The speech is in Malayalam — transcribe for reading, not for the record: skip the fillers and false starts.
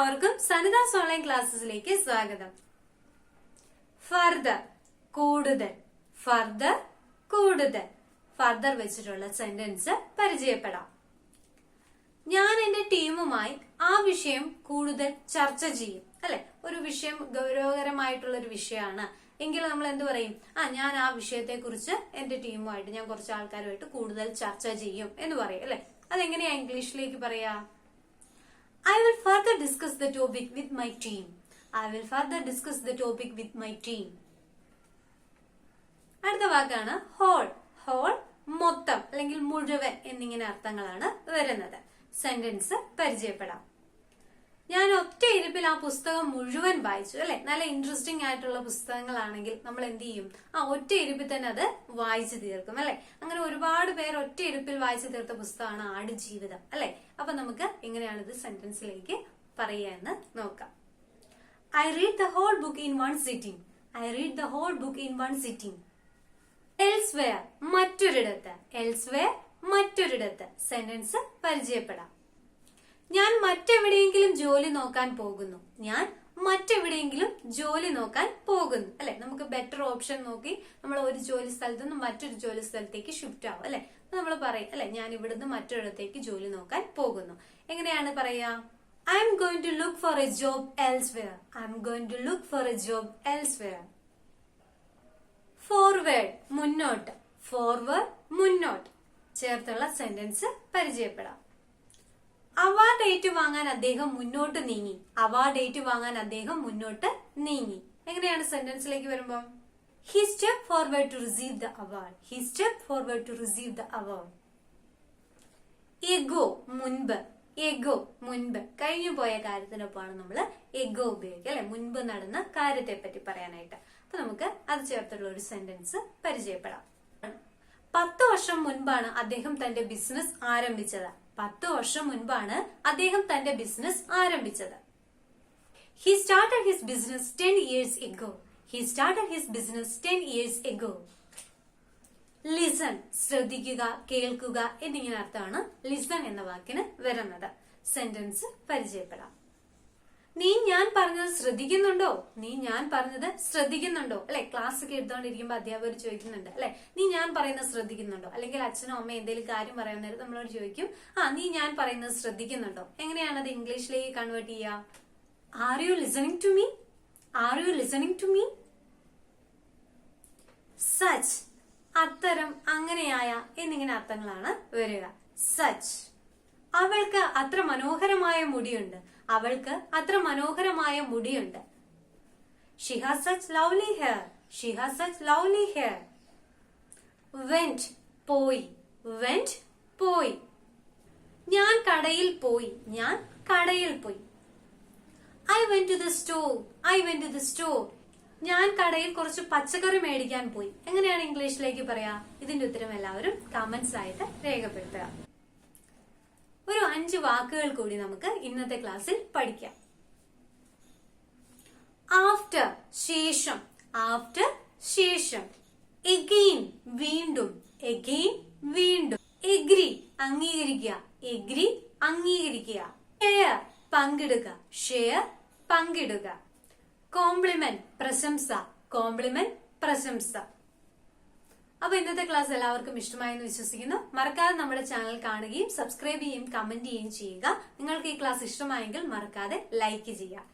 എല്ലാവർക്കും സനിതാസ് ഓൺലൈൻ ക്ലാസ്സസിലേക്ക് സ്വാഗതം. ഫർദർ കൂടുതൽ, ഫർദർ കൂടുതൽ, ഫർദർ വെച്ചിട്ടുള്ള സെന്റൻസ് പരിചയപ്പെടാം. ഞാൻ എന്റെ ടീമുമായി ആ വിഷയം കൂടുതൽ ചർച്ച ചെയ്യും. അല്ലെ, ഒരു വിഷയം ഗൗരവകരമായിട്ടുള്ള ഒരു വിഷയമാണ് എങ്കിൽ നമ്മൾ എന്ത് പറയും? ഞാൻ ആ വിഷയത്തെ കുറിച്ച് എന്റെ ടീമുമായിട്ട്, ഞാൻ കുറച്ച് ആൾക്കാരുമായിട്ട് കൂടുതൽ ചർച്ച ചെയ്യും എന്ന് പറയും. അല്ലെ, അതെങ്ങനെയാ ഇംഗ്ലീഷിലേക്ക് പറയാ? I will further discuss the topic with my team. I will further discuss the topic with my team. അടുത്ത വാക്കാണ് ഹോൾ. ഹോൾ മൊത്തം അല്ലെങ്കിൽ മുഴുവൻ എന്നിങ്ങനെ അർത്ഥങ്ങളാണ് വരുന്നത്. സെന്റൻസ് പരിചയപ്പെടാം. ഞാൻ ഒറ്റ ഇരിപ്പിൽ ആ പുസ്തകം മുഴുവൻ വായിച്ചു. അല്ലെ, നല്ല ഇൻട്രസ്റ്റിംഗ് ആയിട്ടുള്ള പുസ്തകങ്ങളാണെങ്കിൽ നമ്മൾ എന്ത് ചെയ്യും? ഒറ്റ ഇരിപ്പിൽ തന്നെ അത് വായിച്ചു തീർക്കും. അല്ലെ, അങ്ങനെ ഒരുപാട് പേർ ഒറ്റ ഇരിപ്പിൽ വായിച്ചു തീർത്ത പുസ്തകമാണ് ആടുജീവിതം. അല്ലെ, അപ്പൊ നമുക്ക് എങ്ങനെയാണ് ഇത് സെന്റൻസിലേക്ക് പറയുക എന്ന് നോക്കാം. I read the whole book in one sitting. I read the whole book in one sitting. Elsewhere മറ്റൊരിടത്ത്. Elsewhere മറ്റൊരിടത്ത്. സെന്റൻസ് പരിചയപ്പെടാം. ഞാൻ മറ്റെവിടെയെങ്കിലും ജോലി നോക്കാൻ പോകുന്നു. ഞാൻ മറ്റെവിടെയെങ്കിലും ജോലി നോക്കാൻ പോകുന്നു. അല്ലെ, നമുക്ക് ബെറ്റർ ഓപ്ഷൻ നോക്കി നമ്മൾ ഒരു ജോലി സ്ഥലത്ത് നിന്ന് മറ്റൊരു ജോലി സ്ഥലത്തേക്ക് ഷിഫ്റ്റ് ആവും. അല്ലെ, നമ്മൾ പറയും, അല്ലെ, ഞാൻ ഇവിടുന്ന് മറ്റൊരിടത്തേക്ക് ജോലി നോക്കാൻ പോകുന്നു. എങ്ങനെയാണ് പറയാ? I am going to look for a job elsewhere. I am going to look for a job elsewhere. Forward മുന്നോട്ട്. Forward മുന്നോട്ട് ചേർത്തുള്ള സെന്റൻസ് പരിചയപ്പെടാം. അവാർഡ് ഏറ്റുവാങ്ങാൻ അദ്ദേഹം മുന്നോട്ട് നീങ്ങി. അവാർഡ് ഏറ്റുവാങ്ങാൻ അദ്ദേഹം മുന്നോട്ട് നീങ്ങി. എങ്ങനെയാണ് സെന്റൻസിലേക്ക് വരുമ്പം? He stepped forward to receive the award. He stepped forward to receive the award. Ago മുൻപ്. Ago മുൻപ്. കഴിഞ്ഞു പോയ കാര്യത്തിനൊപ്പമാണ് നമ്മൾ ago ഉപയോഗിക്കുക. അല്ലെ, മുൻപ് നടന്ന കാര്യത്തെ പറ്റി പറയാനായിട്ട്. അപ്പൊ നമുക്ക് അത് ചേർത്തുള്ള ഒരു സെന്റൻസ് പരിചയപ്പെടാം. 10 വർഷം മുൻപാണ് അദ്ദേഹം തന്റെ ബിസിനസ് ആരംഭിച്ചത്. 10 വർഷം മുൻപാണ് അദ്ദേഹം തന്റെ ബിസിനസ് ആരംഭിച്ചത്. He started his business 10 years ago. He started his business 10 years ago. Listen ശ്രദ്ധിക്കുക, കേൾക്കുക എന്നിങ്ങനെ അർത്ഥമാണ് ലിസൺ എന്ന വാക്കിന് വരുന്നത്. സെന്റൻസ് പരിചയപ്പെടാം. നീ ഞാൻ പറഞ്ഞത് ശ്രദ്ധിക്കുന്നുണ്ടോ? നീ ഞാൻ പറഞ്ഞത് ശ്രദ്ധിക്കുന്നുണ്ടോ? അല്ലെ, ക്ലാസ് ഒക്കെ എടുത്തോണ്ടിരിക്കുമ്പോ അധ്യാപകർ ചോദിക്കുന്നുണ്ട്, അല്ലെ, നീ ഞാൻ പറയുന്നത് ശ്രദ്ധിക്കുന്നുണ്ടോ? അല്ലെങ്കിൽ അച്ഛനോ അമ്മയോ എന്തെങ്കിലും കാര്യം പറയാൻ നേരം നമ്മളോട് ചോദിക്കും, നീ ഞാൻ പറയുന്നത് ശ്രദ്ധിക്കുന്നുണ്ടോ? എങ്ങനെയാണത് ഇംഗ്ലീഷിലേക്ക് കൺവേർട്ട് ചെയ്യുക? Are you listening to me? Are you listening to me? Such അത്തരം, അങ്ങനെയായ എന്നിങ്ങനെ അർത്ഥങ്ങളാണ് വരിക. സച്ച് അവൾക്ക് അത്ര മനോഹരമായ മുടിയുണ്ട്. അവൾക്ക് അത്ര മനോഹരമായ മുടിയുണ്ട്. She has such lovely hair. She has such lovely hair. Went പോയി. Went പോയി. ഞാൻ കടയിൽ പോയി. ഞാൻ കടയിൽ പോയി. I went to the store. I went to the store. ഞാൻ കടയിൽ കുറച്ച് പച്ചക്കറി മേടിക്കാൻ പോയി. എങ്ങനെയാണ് ഇംഗ്ലീഷിലേക്ക് പറയാ? ഇതിന്റെ ഉത്തരം എല്ലാവരും കമന്റ്സ് ആയിട്ട് രേഖപ്പെടുത്തുക. ഒരു 5 വാക്കുകൾ കൂടി നമുക്ക് ഇന്നത്തെ ക്ലാസ്സിൽ പഠിക്കാം. ആഫ്റ്റർ ശേഷം. ആഫ്റ്റർ ശേഷം. എഗെയിൻ വീണ്ടും. എഗെയിൻ വീണ്ടും. എഗ്രി അംഗീകരിക്കുക. എഗ്രി അംഗീകരിക്കുക. ഷെയർ പങ്കിടുക. ഷെയർ പങ്കിടുക. കോംപ്ലിമെന്റ് പ്രശംസ. കോംപ്ലിമെന്റ് പ്രശംസ. അപ്പൊ ഇന്നത്തെ ക്ലാസ് എല്ലാവർക്കും ഇഷ്ടമായെന്ന് വിശ്വസിക്കുന്നു. മറക്കാതെ നമ്മുടെ ചാനൽ കാണുകയും സബ്സ്ക്രൈബ് ചെയ്യുകയും കമന്റ് ചെയ്യുകയും ചെയ്യുക. നിങ്ങൾക്ക് ഈ ക്ലാസ് ഇഷ്ടമായെങ്കിൽ മറക്കാതെ ലൈക്ക് ചെയ്യുക.